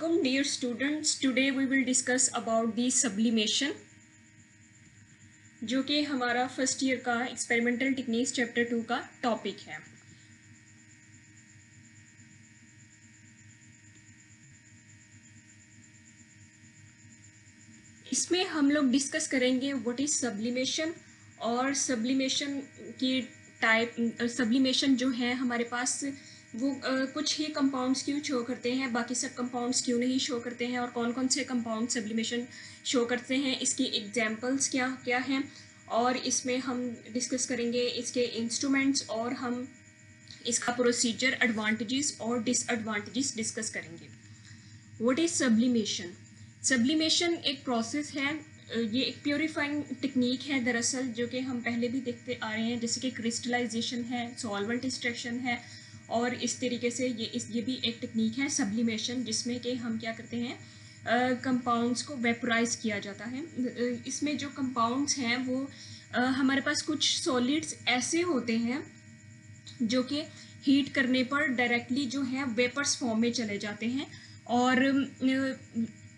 Assalamualaikum dear students. Today we will discuss about the sublimation, जो कि हमारा first year का एक्सपेरिमेंटल टेक्निक्स चैप्टर 2 का टॉपिक है। इसमें हम लोग डिस्कस करेंगे व्हाट इज सब्लिमेशन और सब्लिमेशन की टाइप। सब्लिमेशन जो है हमारे पास वो कुछ ही कंपाउंड्स क्यों शो करते हैं, बाकी सब कंपाउंड्स क्यों नहीं शो करते हैं, और कौन कौन से कंपाउंड सब्लिमेशन शो करते हैं, इसकी एग्जांपल्स क्या क्या हैं, और इसमें हम डिस्कस करेंगे इसके इंस्ट्रूमेंट्स और हम इसका प्रोसीजर, एडवांटेजेस और डिसएडवांटेजेस डिस्कस करेंगे। What is sublimation? सब्लिमेशन एक प्रोसेस है, ये एक प्योरीफाइंग टेक्निक है दरअसल, जो कि हम पहले भी देखते आ रहे हैं, जैसे कि क्रिस्टलाइजेशन है, सॉल्वेंट एक्सट्रैक्शन है, और इस तरीके से ये भी एक टेक्निक है सब्लिमेशन, जिसमें कि हम क्या करते हैं, कंपाउंड्स को वेपराइज किया जाता है। इसमें जो कंपाउंड्स हैं वो हमारे पास कुछ सॉलिड्स ऐसे होते हैं जो कि हीट करने पर डायरेक्टली जो है वेपर्स फॉर्म में चले जाते हैं, और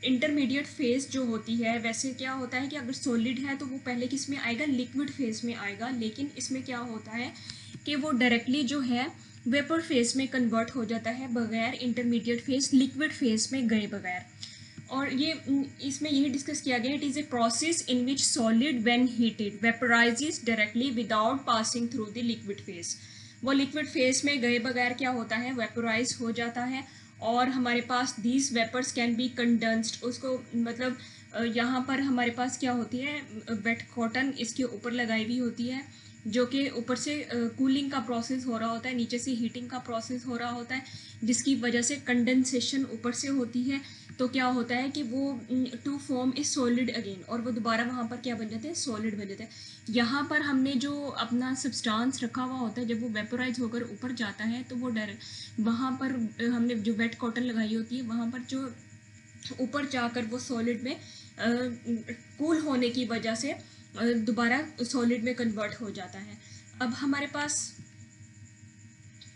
इंटरमीडिएट फेज जो होती है, वैसे क्या होता है कि अगर सॉलिड है तो वो पहले किस में आएगा, लिक्विड फेज में आएगा, लेकिन इसमें क्या होता है कि वो डायरेक्टली जो है वेपर फेज में कन्वर्ट हो जाता है बगैर इंटरमीडिएट फेज, लिक्विड फेज में गए बगैर। और ये इसमें यही डिस्कस किया गया, it is a process in which solid when heated vaporises directly without passing through the liquid phase. वो लिक्विड फेज में गए बगैर क्या होता है, वेपराइज हो जाता है, और हमारे पास these vapours can be condensed. उसको मतलब यहाँ पर हमारे पास क्या होती है, वेट कॉटन इसके ऊपर लगाई हुई होती है, जो कि ऊपर से कूलिंग का प्रोसेस हो रहा होता है, नीचे से हीटिंग का प्रोसेस हो रहा होता है, जिसकी वजह से कंडेंसेशन ऊपर से होती है। तो क्या होता है कि वो to form is solid again, और वो दोबारा वहाँ पर क्या बन जाते हैं, सॉलिड बन जाते हैं। यहाँ पर हमने जो अपना सब्सटेंस रखा हुआ होता है, जब वो वेपोराइज होकर ऊपर जाता है तो वो डायरेक्ट वहाँ पर हमने जो वेट कॉटन लगाई होती है, वहाँ पर जो ऊपर जाकर वो सॉलिड में कूल होने की वजह से दोबारा सॉलिड में कन्वर्ट हो जाता है। अब हमारे पास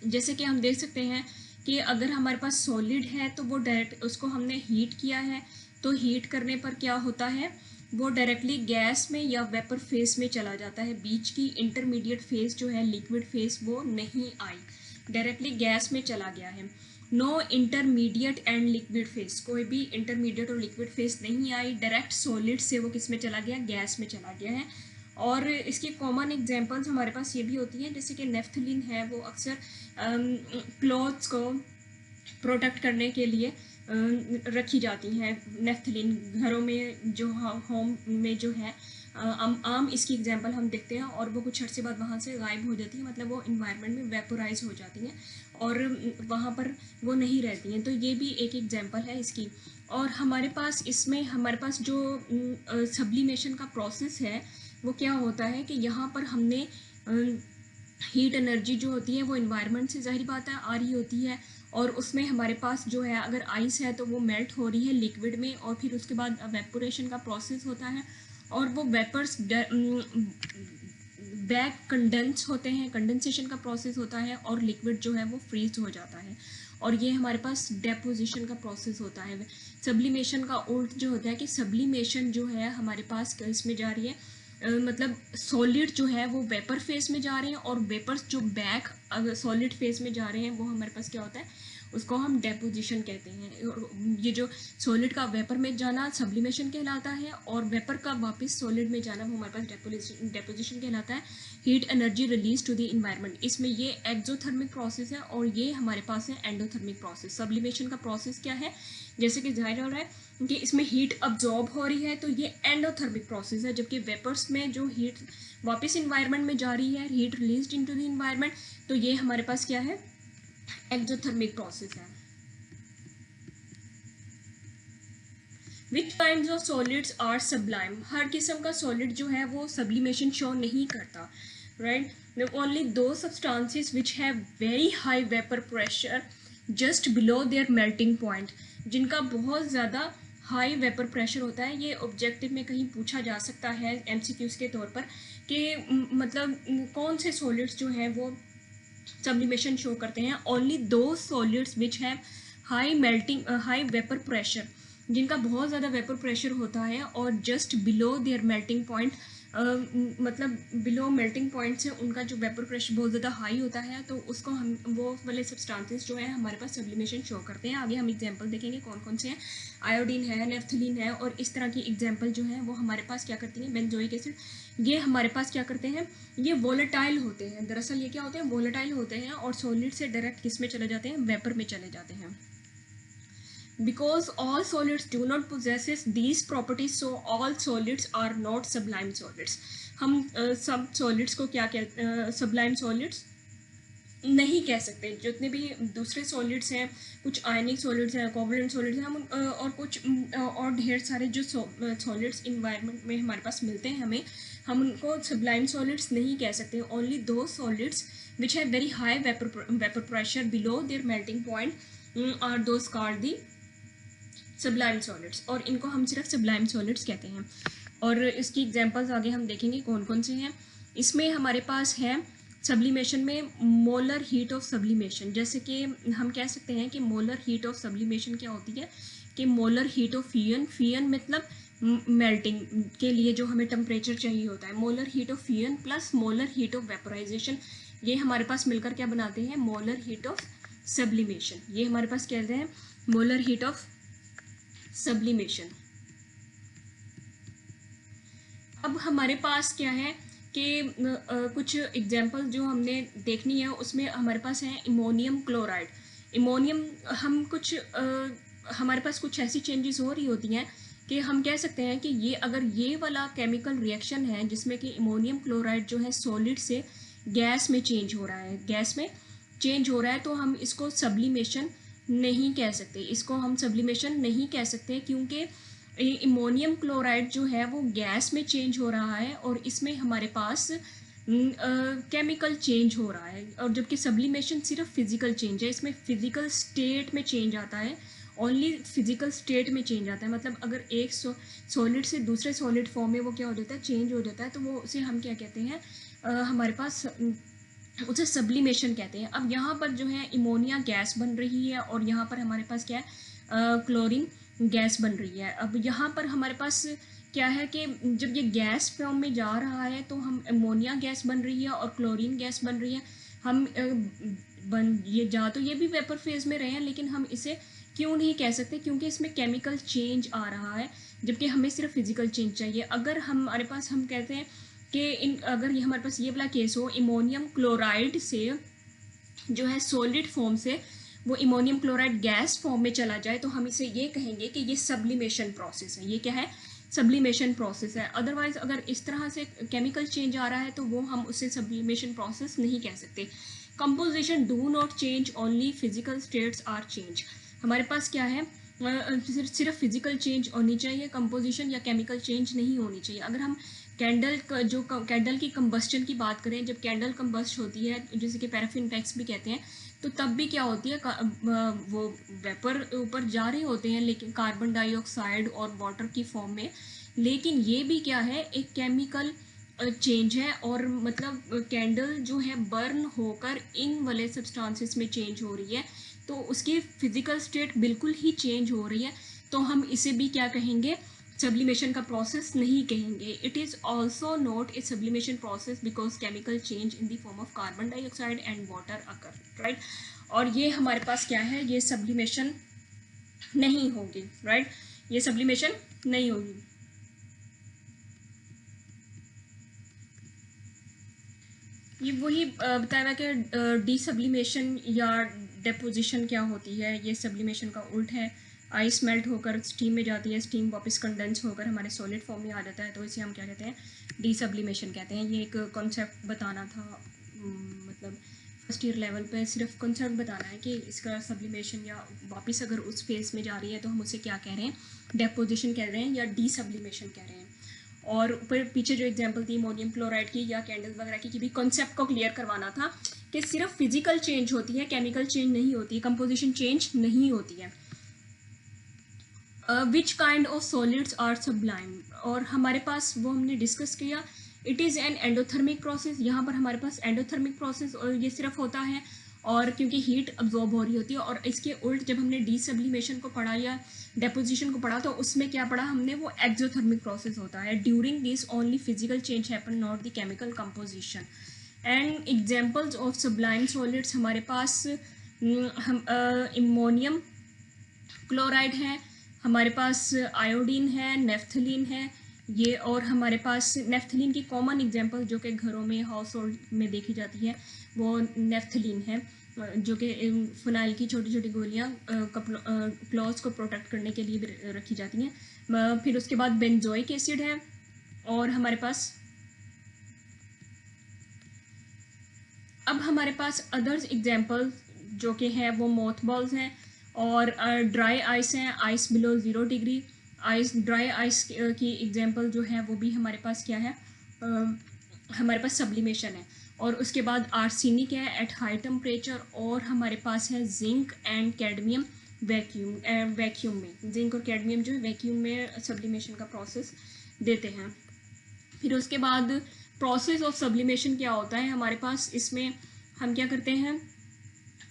जैसे कि हम देख सकते हैं कि अगर हमारे पास सॉलिड है तो वो डायरेक्ट उसको हमने हीट किया है, तो हीट करने पर क्या होता है, वो डायरेक्टली गैस में या वेपर फेज में चला जाता है। बीच की इंटरमीडिएट फेज जो है, लिक्विड फेज, वो नहीं आई, डायरेक्टली गैस में चला गया है। No intermediate and liquid phase, कोई भी इंटरमीडिएट और लिक्विड फेज नहीं आई, डायरेक्ट सॉलिड से वो किस में चला गया, गैस में चला गया है। और इसकी कॉमन एग्जांपल्स हमारे पास ये भी होती हैं, जैसे कि नेफ्थलीन है, वो अक्सर क्लॉथ्स को प्रोटेक्ट करने के लिए रखी जाती हैं। नेफ्थलीन घरों में जो होम में जो है आम इसकी एग्जांपल हम देखते हैं, और वो कुछ अर्से बाद वहाँ से गायब हो जाती है, मतलब वो इन्वायरमेंट में वेपोराइज हो जाती हैं और वहाँ पर वो नहीं रहती हैं। तो ये भी एक एग्जांपल है इसकी। और हमारे पास इसमें हमारे पास जो सब्लिमेशन का प्रोसेस है वो क्या होता है कि यहाँ पर हमने हीट एनर्जी जो होती है वो इन्वायरमेंट से ज़ाहिर बात है आ रही होती है, और उसमें हमारे पास जो है अगर आइस है तो वो मेल्ट हो रही है लिक्विड में, और फिर उसके बाद वेपोरेशन का प्रोसेस होता है, और वो वेपर्स बैक कंडेंस होते हैं, कंडेंसेशन का प्रोसेस होता है, और लिक्विड जो है वो फ्रीज हो जाता है, और ये हमारे पास डेपोजिशन का प्रोसेस होता है। सब्लिमेशन का उल्ट जो होता है कि सब्लिमेशन जो है हमारे पास इसमें जा रही है, मतलब सॉलिड जो है वो वेपर फेज में जा रहे हैं, और वेपर्स जो बैक अगर सॉलिड फेज में जा रहे हैं वो हमारे पास क्या होता है, उसको हम डेपोजिशन कहते हैं। और ये जो सॉलिड का वेपर में जाना सब्लिमेशन कहलाता है, और वेपर का वापस सॉलिड में जाना वो हमारे पास डेपोजिशन कहलाता है। Heat energy release to the environment, इसमें ये एक्सोथर्मिक प्रोसेस है, और ये हमारे पास है एंडोथर्मिक प्रोसेस। सब्लिमेशन का प्रोसेस क्या है, जैसे कि जाहिर हो रहा है कि इसमें हीट अब्जॉर्ब हो रही है, तो ये एंडोथर्मिक प्रोसेस है, जबकि वेपर्स में जो हीट वापस इन्वायरमेंट में जा रही है, heat released into the environment, तो ये हमारे पास क्या है, एक्सोथर्मिक प्रोसेस है। Which kinds of solids are sublime? हर किस्म का सॉलिड जो है वो सब्लिमेशन शो नहीं करता, right? Only those substances which have very high vapor pressure just below their melting point, जिनका बहुत ज़्यादा हाई वेपर प्रेशर होता है। ये ऑब्जेक्टिव में कहीं पूछा जा सकता है एमसीक्यूज के तौर पर कि मतलब कौन से सॉलिड्स जो हैं वो सब्लिमेशन शो करते हैं। Only those solids which have high vapour pressure, जिनका बहुत ज़्यादा वेपर प्रेशर होता है और just below their melting point, मतलब बिलो मेल्टिंग पॉइंट से उनका जो वेपर प्रेशर बहुत ज़्यादा हाई होता है, तो उसको हम वो वाले सब्सटेंसेस जो है हमारे पास सब्लिमेशन शो करते हैं। आगे हम एग्जांपल देखेंगे कौन कौन से हैं। आयोडीन है, नेफ्थलीन है, और इस तरह की एग्जांपल जो है वो हमारे पास क्या करती हैं, बेंजोइक एसिड, ये हमारे पास क्या करते हैं, ये वोलेटाइल होते हैं। दरअसल ये क्या होते हैं, वोलेटाइल होते हैं और सॉलिड से डायरेक्ट किस में चले जाते हैं, वेपर में चले जाते हैं। Because all solids do not possesses these properties, so all solids are not sublime solids. हम सब solids को क्या कहते, sublime solids नहीं कह सकते। जितने भी दूसरे सॉलिड्स हैं, कुछ आयनिक सॉलिड्स हैं, कोवलेंट सॉलिड्स हैं, हम और कुछ और ढेर सारे जो सॉलिड्स इन्वायरमेंट में हमारे पास मिलते हैं, हम उनको सब्लाइम सॉलिड्स नहीं कह सकते। Only those solids which have very high vapour pressure below their melting point are those called the sublime solids, और इनको हम सिर्फ सब्लाइम सॉलिड्स कहते हैं। और इसकी एग्जांपल्स आगे हम देखेंगे कौन कौन से हैं। इसमें हमारे पास है सब्लिमेशन में मोलर हीट ऑफ सब्लिमेशन। जैसे कि हम कह सकते हैं कि मोलर हीट ऑफ सब्लिमेशन क्या होती है, कि मोलर हीट ऑफ फियन मतलब मेल्टिंग के लिए जो हमें टेम्परेचर चाहिए होता है, molar heat of fusion plus molar heat of vaporisation, ये हमारे पास मिलकर क्या बनाते हैं, मोलर हीट ऑफ सब्लिमेशन। ये हमारे पास कहते हैं मोलर हीट ऑफ सब्लिमेशन। अब हमारे पास क्या है कि कुछ एग्जांपल जो हमने देखनी है, उसमें हमारे पास है अमोनियम क्लोराइड। अमोनियम हम कुछ हमारे पास कुछ ऐसी चेंजेस हो रही होती हैं कि हम कह सकते हैं कि ये अगर ये वाला केमिकल रिएक्शन है जिसमें कि अमोनियम क्लोराइड जो है सॉलिड से गैस में चेंज हो रहा है, गैस में चेंज हो रहा है, तो हम इसको सब्लिमेशन नहीं कह सकते। इसको हम सब्लिमेशन नहीं कह सकते क्योंकि अमोनियम क्लोराइड जो है वो गैस में चेंज हो रहा है और इसमें हमारे पास केमिकल चेंज हो रहा है, और जबकि सब्लिमेशन सिर्फ फिजिकल चेंज है, इसमें फिजिकल स्टेट में चेंज आता है, ओनली फिजिकल स्टेट में चेंज आता है। मतलब अगर एक सॉलिड से दूसरे सॉलिड फॉर्म में वो क्या हो जाता है, चेंज हो जाता है, तो वो उसे हम क्या कहते हैं, हमारे पास उसे सब्लिमेशन कहते हैं। अब यहाँ पर जो है अमोनिया गैस बन रही है और यहाँ पर हमारे पास क्या है, क्लोरीन गैस बन रही है। अब यहाँ पर हमारे पास क्या है कि जब ये गैस फॉर्म में जा रहा है तो हम अमोनिया गैस बन रही है और क्लोरीन गैस बन रही है। हम ये जा तो ये भी वेपर फेज में रहे हैं, लेकिन हम इसे क्यों नहीं कह सकते, क्योंकि इसमें केमिकल चेंज आ रहा है, जबकि हमें सिर्फ फिजिकल चेंज चाहिए। अगर हमारे पास हम कहते हैं कि अगर ये हमारे पास ये वाला केस हो, अमोनियम क्लोराइड से जो है सॉलिड फॉर्म से वो अमोनियम क्लोराइड गैस फॉर्म में चला जाए, तो हम इसे ये कहेंगे कि ये सब्लिमेशन प्रोसेस है। ये क्या है, सब्लिमेशन प्रोसेस है। अदरवाइज अगर इस तरह से केमिकल चेंज आ रहा है तो वो हम उसे सब्लिमेशन प्रोसेस नहीं कह सकते। Composition do not change, only physical states are change. हमारे पास क्या है, सिर्फ फिजिकल चेंज होनी चाहिए, कंपोजिशन या केमिकल चेंज नहीं होनी चाहिए। अगर हम कैंडल की कंबस्टन की बात करें, जब कैंडल कंबस्ट होती है, जैसे कि पैराफिन वैक्स भी कहते हैं, तो तब भी क्या होती है, वो वेपर ऊपर जा रहे होते हैं, लेकिन कार्बन डाइऑक्साइड और वाटर की फॉर्म में। लेकिन ये भी क्या है, एक केमिकल चेंज है, और मतलब कैंडल जो है बर्न होकर इन वाले सब्सटेंसेस में चेंज हो रही है, तो उसकी फिजिकल स्टेट बिल्कुल ही चेंज हो रही है, तो हम इसे भी क्या कहेंगे, सब्लिमेशन का प्रोसेस नहीं कहेंगे। It is also not a sublimation process because chemical change in the form of carbon dioxide and water occur, right. और ये हमारे पास क्या है, ये सब्लिमेशन नहीं होगी, राइट, ये सब्लिमेशन नहीं होगी। ये वही बताया कि डीसब्लिमेशन या डेपोजिशन क्या होती है, ये सब्लिमेशन का उल्ट है। आइस मेल्ट होकर स्टीम में जाती है, स्टीम वापस कंडेंस होकर हमारे सॉलिड फॉर्म में आ जाता है, तो इसे हम क्या कहते हैं, डीसब्लिमेशन कहते हैं। ये एक कॉन्सेप्ट बताना था, मतलब फर्स्ट ईयर लेवल पे सिर्फ कॉन्सेप्ट बताना है कि इसका सब्लिमेशन या वापस अगर उस फेज में जा रही है तो हम उसे क्या कह रहे हैं, डेपोजिशन कह रहे हैं या डीसब्लिमेशन कह रहे हैं। और ऊपर पीछे जो एग्जांपल थी अमोनियम क्लोराइड की या कैंडल वगैरह की भी कॉन्सेप्ट को क्लियर करवाना था कि सिर्फ फिजिकल चेंज होती है, केमिकल चेंज नहीं होती है, कंपोजिशन चेंज नहीं होती है। Which kind of solids are sublime, और हमारे पास वो हमने डिस्कस किया, it is an endothermic process. यहाँ पर हमारे पास एंडोथर्मिक प्रोसेस और ये सिर्फ होता है, और क्योंकि हीट अब्जॉर्ब हो रही होती है। और इसके उल्ट जब हमने डीसब्लिमेशन को पढ़ा या डेपोजिशन को पढ़ा तो उसमें क्या पढ़ा हमने, वो एक्सोथर्मिक प्रोसेस होता है। During this only physical change happen, not the chemical composition. And examples of sublime solids हमारे पास हम इमोनियम क्लोराइड है, हमारे पास आयोडीन है, नेफ्थलीन है ये, और हमारे पास नेफ्थलीन की कॉमन एग्जांपल जो कि घरों में हाउस होल्ड में देखी जाती है वो नेफ्थलीन है, जो कि फिनाइल की छोटी छोटी गोलियां क्लॉथ्स को प्रोटेक्ट करने के लिए भी रखी जाती हैं। फिर उसके बाद बेंजोइक एसिड है, और हमारे पास अब हमारे पास अदर्स एग्जांपल जो कि है वो मोथबॉल्स हैं, और ड्राई आइस हैं, ice below 0 degree. Ice, dry ice की एग्जांपल जो है वो भी हमारे पास क्या है, हमारे पास सब्लिमेशन है। और उसके बाद आर्सेनिक है एट हाई टेम्परेचर, और हमारे पास है जिंक एंड कैडमियम वैक्यूम में। जिंक और कैडमियम जो है वैक्यूम में सब्लिमेशन का प्रोसेस देते हैं। फिर उसके बाद प्रोसेस ऑफ सब्लिमेशन क्या होता है हमारे पास, इसमें हम क्या करते हैं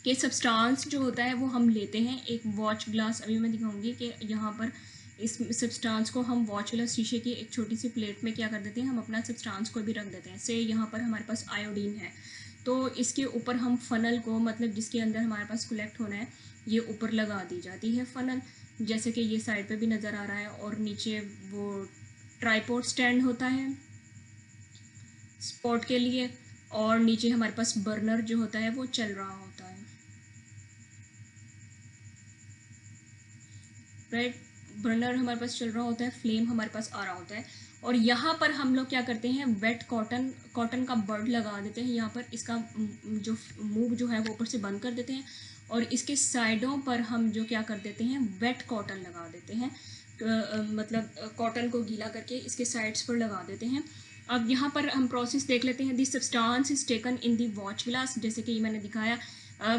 कि सब्सटेंस जो होता है वो हम लेते हैं एक वॉच ग्लास, अभी मैं दिखाऊंगी कि यहाँ पर इस सब्सटेंस को हम वॉच ग्लास शीशे की एक छोटी सी प्लेट में क्या कर देते हैं, हम अपना सब्सटेंस को भी रख देते हैं। से यहाँ पर हमारे पास आयोडीन है, तो इसके ऊपर हम फनल को, मतलब जिसके अंदर हमारे पास कलेक्ट होना है, ये ऊपर लगा दी जाती है फनल, जैसे कि ये साइड पे भी नज़र आ रहा है। और नीचे वो ट्राईपोड स्टैंड होता है स्पॉट के लिए, और नीचे हमारे पास बर्नर जो होता है वो चल रहा होता है, राइट। बर्नर हमारे पास चल रहा होता है, फ्लेम हमारे पास आ रहा होता है। और यहाँ पर हम लोग क्या करते हैं, वेट कॉटन का बर्ड लगा देते हैं यहाँ पर, इसका जो मूव जो है वो ऊपर से बंद कर देते हैं, और इसके साइडों पर हम जो क्या कर देते हैं, वेट कॉटन लगा देते हैं। मतलब कॉटन को गीला करके इसके साइड्स पर लगा देते हैं। अब यहाँ पर हम प्रोसेस देख लेते हैं। This substance is taken in the watch glass, जैसे कि ये मैंने दिखाया।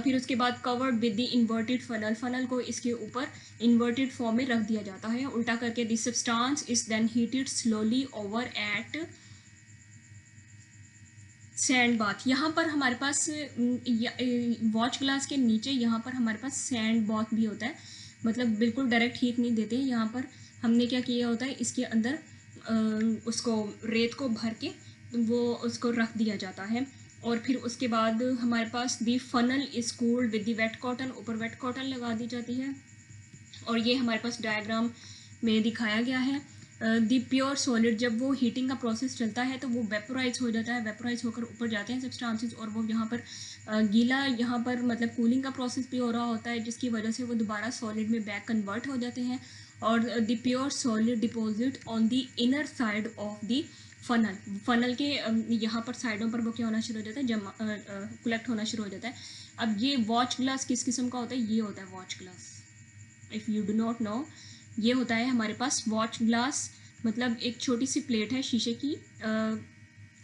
फिर उसके बाद covered with the inverted funnel, funnel को इसके ऊपर इन्वर्टेड फॉर्म में रख दिया जाता है उल्टा करके। This substance is then heated slowly over at sand bath. यहाँ पर हमारे पास वॉच ग्लास के नीचे यहाँ पर हमारे पास सैंड बाथ भी होता है, मतलब बिल्कुल डायरेक्ट हीट नहीं देते। यहाँ पर हमने क्या किया होता है, इसके अंदर उसको रेत को भर के वो उसको रख दिया जाता है। और फिर उसके बाद हमारे पास the funnel is cooled with the wet cotton, ऊपर वेट कॉटन लगा दी जाती है। और ये हमारे पास डायग्राम में दिखाया गया है। दी प्योर सॉलिड, जब वो हीटिंग का प्रोसेस चलता है तो वो वेपोराइज हो जाता है, वेपोराइज होकर ऊपर जाते हैं सब्सटेंसेस, और वो यहाँ पर गीला, यहाँ पर मतलब कूलिंग का प्रोसेस भी हो रहा होता है, जिसकी वजह से वो दोबारा सॉलिड में बैक कन्वर्ट हो जाते हैं। और the pure solid deposit on the inner side of the funnel के यहाँ पर साइडों पर वो क्या होना शुरू हो जाता है, जमा कलेक्ट होना शुरू हो जाता है। अब ये वॉच ग्लास किस किस्म का होता है, ये होता है watch glass, if you do not know, ये होता है हमारे पास वॉच ग्लास। मतलब एक छोटी सी प्लेट है शीशे की,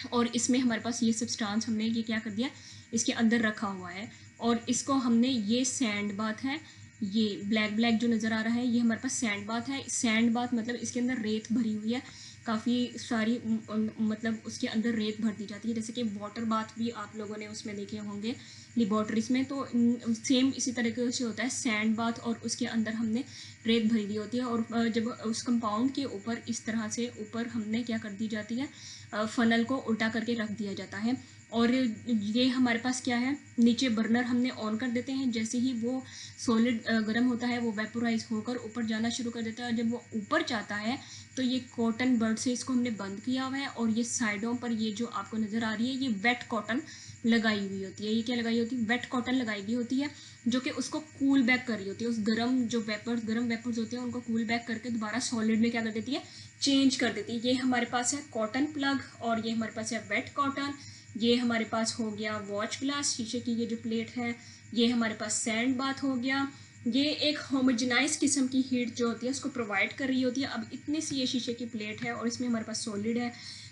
और इसमें हमारे पास ये सब्सटेंस हमने ये क्या कर दिया, इसके अंदर रखा हुआ है। और इसको हमने, ये सैंड बाथ है, ये ब्लैक ब्लैक जो नज़र आ रहा है ये हमारे पास सैंड बाथ है। सैंड बाथ मतलब इसके अंदर रेत भरी हुई है, काफ़ी सारी, मतलब उसके अंदर रेत भर दी जाती है, जैसे कि वाटर बाथ भी आप लोगों ने उसमें देखे होंगे लेबॉर्ट्रीज में, तो सेम इसी तरीके से होता है सैंड बाथ, और उसके अंदर हमने रेत भरी दी होती है। और जब उस कंपाउंड के ऊपर इस तरह से ऊपर हमने क्या कर दी जाती है, फनल को उल्टा करके रख दिया जाता है। और ये हमारे पास क्या है, नीचे बर्नर हमने ऑन कर देते हैं, जैसे ही वो सॉलिड गर्म होता है वो वेपोराइज होकर ऊपर जाना शुरू कर देता है। और जब वो ऊपर जाता है तो ये कॉटन बर्ड से इसको हमने बंद किया हुआ है, और ये साइडों पर ये जो आपको नज़र आ रही है ये वेट कॉटन लगाई हुई होती है। ये क्या लगाई होती है, वेट कॉटन लगाई हुई होती है, जो कि उसको कूल बैक कर रही होती है। उस गर्म वेपर्स होते हैं उनको कूल बैक करके दोबारा सॉलिड में क्या कर देती है, चेंज कर देती है। ये हमारे पास है कॉटन प्लग, और ये हमारे पास है वेट कॉटन। ये हमारे पास हो गया वॉच ग्लास, शीशे की ये जो प्लेट है, ये हमारे पास सैंड बाथ हो गया। ये एक होमोजेनाइज किस्म की हीट जो होती है उसको प्रोवाइड कर रही होती है। अब इतनी सी ये शीशे की प्लेट है और इसमें हमारे पास सॉलिड है,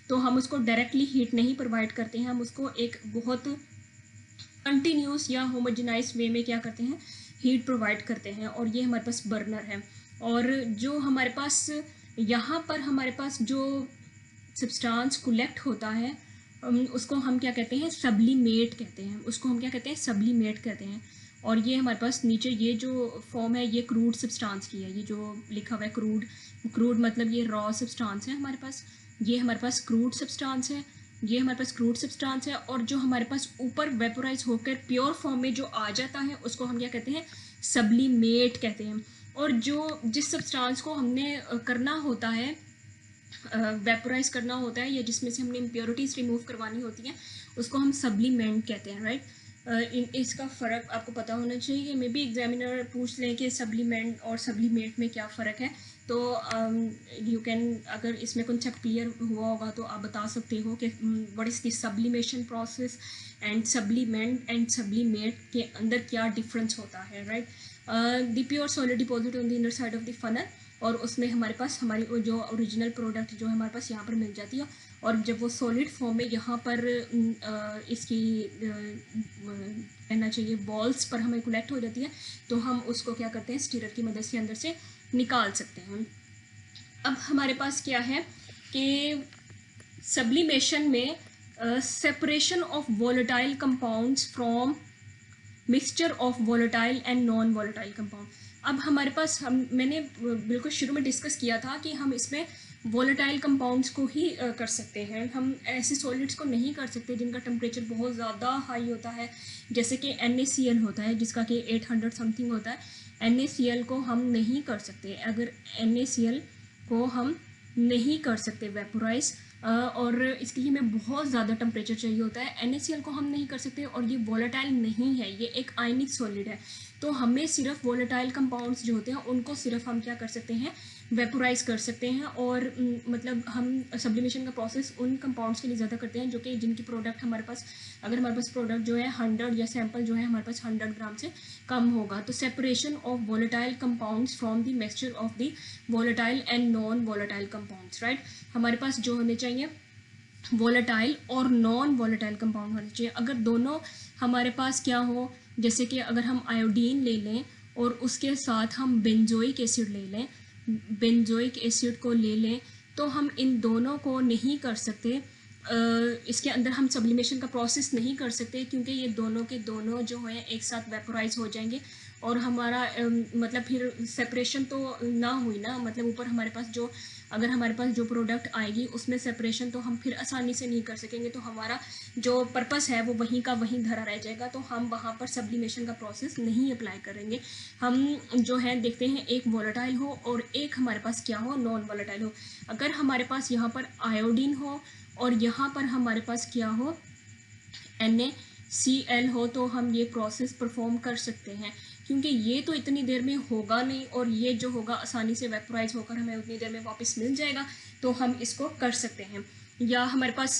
तो हम उसको डायरेक्टली हीट नहीं प्रोवाइड करते हैं, हम उसको एक बहुत कंटिन्यूस या होमोजेनाइज वे में क्या करते हैं, हीट प्रोवाइड करते हैं। और ये हमारे पास बर्नर है। और जो हमारे पास यहाँ पर हमारे पास जो सब्सटेंस कलेक्ट होता है उसको हम क्या कहते हैं, सब्लिमेट कहते हैं, उसको हम क्या कहते हैं, सब्लिमेट कहते हैं। और ये हमारे पास नीचे ये जो फॉर्म है ये क्रूड सब्सटेंस की है, ये जो लिखा हुआ है क्रूड, क्रूड मतलब ये रॉ सब्सटेंस है हमारे पास, ये हमारे पास क्रूड सब्सटेंस है, ये हमारे पास क्रूड सब्सटेंस है। और जो हमारे पास ऊपर वेपोराइज होकर प्योर फॉर्म में जो आ जाता है उसको हम क्या कहते हैं, सब्लिमेट कहते हैं। और जो जिस सब्सटेंस को हमने करना होता है, वेपोराइज करना होता है, या जिसमें से हमने इम्प्योरिटीज़ रिमूव करवानी होती हैं, उसको हम सब्लिमेंट कहते हैं, राइट। इसका फ़र्क आपको पता होना चाहिए, मे बी एग्जामिनर पूछ लें कि सब्लिमेंट और सब्लिमेट में क्या फ़र्क है, तो यू कैन, अगर इसमें कॉन्सेप्ट क्लियर हुआ होगा तो आप बता सकते हो कि what is the sublimation process and sublimate and sublimate के अंदर क्या डिफरेंस होता है, right. The pure solid deposit on the inner side of the funnel, और उसमें हमारे पास हमारी जो ओरिजिनल प्रोडक्ट जो हमारे पास यहाँ पर मिल जाती है, और जब वो सॉलिड फॉर्म में यहाँ पर इसकी कहना चाहिए बॉल्स पर हमें कलेक्ट हो जाती है, तो हम उसको क्या करते हैं, स्टीरर की मदद से अंदर से निकाल सकते हैं। अब हमारे पास क्या है कि सब्लिमेशन में separation of volatile compounds from mixture of volatile and non volatile compound. अब हमारे पास मैंने बिल्कुल शुरू में डिस्कस किया था कि हम इसमें वोलेटाइल कंपाउंड्स को ही कर सकते हैं, हम ऐसे सॉलिड्स को नहीं कर सकते जिनका टेम्परेचर बहुत ज़्यादा हाई होता है, जैसे कि NaCl होता है जिसका कि 800 समथिंग होता है। NaCl को हम नहीं कर सकते, अगर NaCl को हम नहीं कर सकते वेपोराइज, और इसके लिए हमें बहुत ज़्यादा टेम्परेचर चाहिए होता है। NaCl को हम नहीं कर सकते, और ये वोलेटाइल नहीं है, ये एक आयनिक सॉलिड है, तो हमें सिर्फ वोलेटाइल कंपाउंड्स जो होते हैं उनको सिर्फ हम क्या कर सकते हैं, वेपोराइज कर सकते हैं। और मतलब हम सब्लिमेशन का प्रोसेस उन कंपाउंड्स के लिए ज़्यादा करते हैं जो कि जिनकी प्रोडक्ट हमारे पास, अगर हमारे पास प्रोडक्ट जो है 100 या सैंपल जो है हमारे पास 100 ग्राम से कम होगा, तो separation of volatile compounds from the mixture of the volatile and non volatile compounds, right. हमारे पास जो होने चाहिए वोलेटाइल और नॉन वोलेटाइल कंपाउंड होने चाहिए। अगर दोनों हमारे पास क्या हो, जैसे कि अगर हम आयोडीन ले लें और उसके साथ हम बेंजोइक एसिड ले लें, बेंजोइक एसिड को ले लें, तो हम इन दोनों को नहीं कर सकते, इसके अंदर हम सब्लिमेशन का प्रोसेस नहीं कर सकते, क्योंकि ये दोनों के दोनों जो हैं एक साथ वेपोराइज हो जाएंगे, और हमारा मतलब फिर सेपरेशन तो ना हुई ना, मतलब ऊपर हमारे पास जो, अगर हमारे पास जो प्रोडक्ट आएगी उसमें सेपरेशन तो हम फिर आसानी से नहीं कर सकेंगे, तो हमारा जो पर्पस है वो वहीं का वहीं धरा रह जाएगा, तो हम वहाँ पर सब्लिमेशन का प्रोसेस नहीं अप्लाई करेंगे। हम जो है देखते हैं एक वोलेटाइल हो और एक हमारे पास क्या हो, नॉन वोलेटाइल हो। अगर हमारे पास यहाँ पर आयोडीन हो और यहाँ पर हमारे पास क्या हो, NaCl हो, तो हम ये प्रोसेस परफॉर्म कर सकते हैं, क्योंकि ये तो इतनी देर में होगा नहीं, और ये जो होगा आसानी से वेपोराइज होकर हमें उतनी देर में वापस मिल जाएगा, तो हम इसको कर सकते हैं। या हमारे पास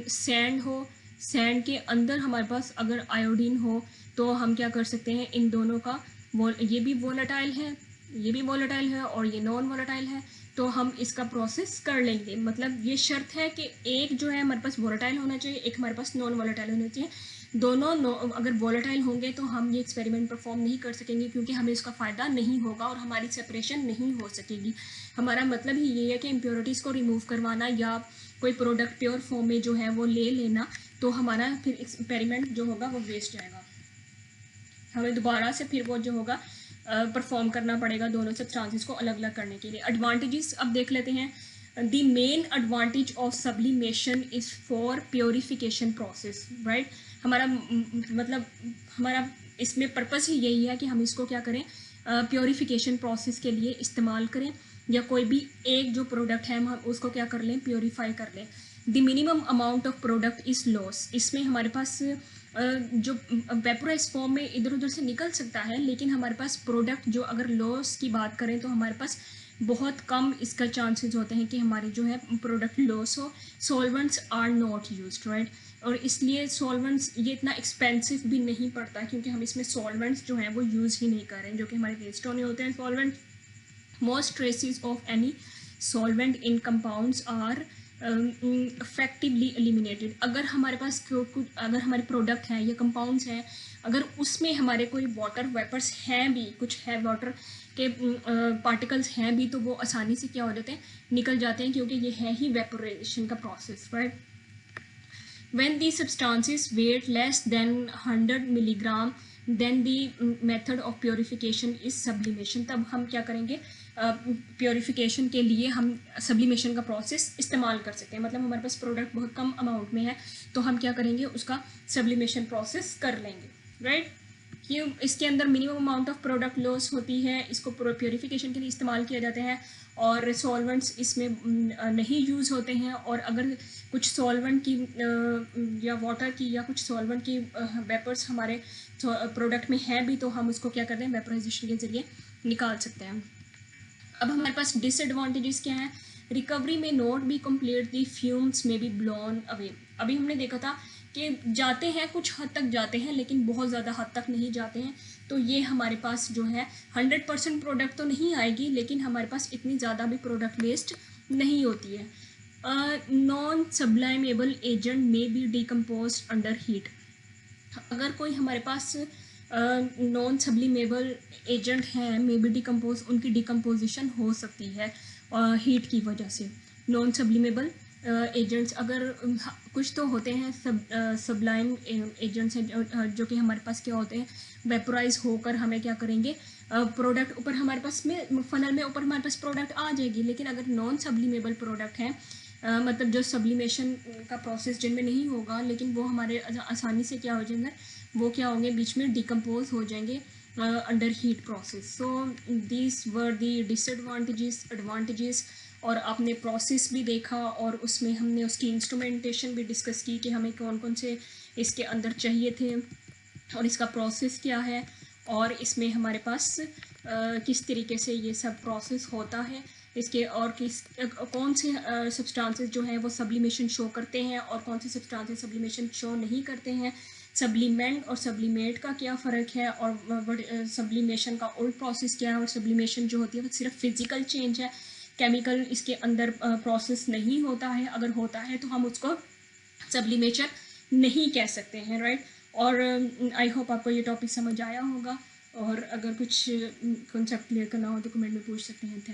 सैंड हो, सैंड के अंदर हमारे पास अगर आयोडीन हो, तो हम क्या कर सकते हैं, इन दोनों का ये भी वोलेटाइल है, ये भी वोलेटाइल है और ये नॉन वोलेटाइल है, तो हम इसका प्रोसेस कर लेंगे। मतलब ये शर्त है कि एक जो है हमारे पास वोलेटाइल होना चाहिए, एक हमारे पास नॉन वोलेटाइल होना चाहिए। दोनों अगर वोलेटाइल होंगे तो हम ये एक्सपेरिमेंट परफॉर्म नहीं कर सकेंगे, क्योंकि हमें इसका फ़ायदा नहीं होगा और हमारी सेपरेशन नहीं हो सकेगी। हमारा मतलब ही ये है कि इम्प्योरिटीज़ को रिमूव करवाना या कोई प्रोडक्ट प्योर फॉर्म में जो है वो ले लेना, तो हमारा फिर एक्सपेरिमेंट जो होगा वो वेस्ट जाएगा, हमें दोबारा से फिर वो जो होगा परफॉर्म करना पड़ेगा दोनों सब्सटेंसेस को अलग अलग करने के लिए। एडवांटेजेस अब देख लेते हैं। The main advantage of sublimation is for purification process, right. हमारा मतलब हमारा इसमें पर्पस ही यही है कि हम इसको क्या करें, प्योरीफिकेशन प्रोसेस के लिए इस्तेमाल करें, या कोई भी एक जो प्रोडक्ट है हम उसको क्या कर लें, प्योरीफाई कर लें। The minimum amount of product is loss, इसमें हमारे पास जो वेपोराइज फॉर्म में इधर उधर से निकल सकता है, लेकिन हमारे पास प्रोडक्ट जो, अगर लॉस की बात करें तो हमारे पास बहुत कम इसका चांसेस होते हैं कि हमारे जो है प्रोडक्ट लॉस हो। Solvents are not used, right, और इसलिए सॉल्वेंट्स ये इतना एक्सपेंसिव भी नहीं पड़ता, क्योंकि हम इसमें सॉल्वेंट्स जो हैं वो यूज़ ही नहीं कर रहे हैं, जो कि हमारे वेस्ट होने होते हैं solvent. Most traces of any solvent in compounds are effectively eliminated. अगर हमारे पास कुछ, अगर हमारे प्रोडक्ट हैं या कंपाउंड्स हैं, अगर उसमें हमारे कोई वाटर वेपर्स हैं भी, कुछ है वाटर के पार्टिकल्स हैं भी, तो वो आसानी से क्या हो जाते हैं, निकल जाते हैं, क्योंकि ये है ही वेपोरेशन का process, right. When the substances weight less than 100 milligram then the method of purification is sublimation. तब हम क्या करेंगे, प्योरीफिकेशन के लिए हम सब्लिमेशन का प्रोसेस इस्तेमाल कर सकते हैं. मतलब हमारे पास प्रोडक्ट बहुत कम अमाउंट में है तो हम क्या करेंगे, उसका सब्लिमेशन प्रोसेस कर लेंगे, राइट. कि इसके अंदर minimum amount of product loss होती है, इसको प्योरीफिकेशन के लिए इस्तेमाल किया जाते हैं और सॉल्वेंट्स इसमें नहीं यूज़ होते हैं. और अगर कुछ सॉल्वेंट की या वाटर की या कुछ सॉल्वेंट की वेपर्स हमारे प्रोडक्ट में है भी तो हम उसको क्या करते हैं, वेपराइजेशन के ज़रिए निकाल सकते हैं. अब हमारे पास डिसएडवांटेजेस क्या हैं. रिकवरी में not be complete, the fumes में बी ब्लोन अवे. अभी हमने देखा था कि जाते हैं, कुछ हद तक जाते हैं लेकिन बहुत ज़्यादा हद तक नहीं जाते हैं. तो ये हमारे पास जो है 100% प्रोडक्ट तो नहीं आएगी लेकिन हमारे पास इतनी ज़्यादा भी प्रोडक्ट वेस्ट नहीं होती है. नॉन सब्लाइमेबल एजेंट में बी डिकम्पोज अंडर हीट. अगर कोई हमारे पास नॉन सब्लिमेबल एजेंट हैं, मे बी डिकम्पोज, उनकी डिकम्पोजिशन हो सकती है हीट की वजह से. नॉन सब्लिमेबल एजेंट्स अगर कुछ तो होते हैं, सब्लाइम एजेंट्स हैं जो कि हमारे पास क्या होते हैं, वेपोराइज होकर हमें क्या करेंगे, प्रोडक्ट ऊपर हमारे पास में फनल में ऊपर हमारे पास प्रोडक्ट आ जाएगी. लेकिन अगर नॉन सब्लिमेबल प्रोडक्ट हैं, मतलब जो सब्लिमेशन का प्रोसेस जिनमें नहीं होगा लेकिन वो हमारे आसानी से क्या हो जाएंगे, वो क्या होंगे, बीच में डिकम्पोज हो जाएंगे under heat process. So this were the disadvantages, advantages. और आपने प्रोसेस भी देखा और उसमें हमने उसकी इंस्ट्रूमेंटेशन भी डिस्कस की कि हमें कौन कौन से इसके अंदर चाहिए थे और इसका प्रोसेस क्या है और इसमें हमारे पास किस तरीके से ये सब प्रोसेस होता है इसके, और किस कौन से सब्सटेंसेस जो हैं वो सब्लिमेशन शो करते हैं और कौन से सब्सटेंसेस सब्लिमेशन शो नहीं करते हैं. सब्लिमेंट और सब्लिमेट का क्या फ़र्क है और सब्लिमेशन का ओल्ड प्रोसेस क्या है. और सब्लिमेशन जो होती है वो सिर्फ फिज़िकल चेंज है, केमिकल इसके अंदर प्रोसेस नहीं होता है. अगर होता है तो हम उसको सब्लिमेशन नहीं कह सकते हैं, राइट. और आई होप आपको ये टॉपिक समझ आया होगा और अगर कुछ कॉन्सेप्ट क्लियर करना हो तो कमेंट में पूछ सकते हैं.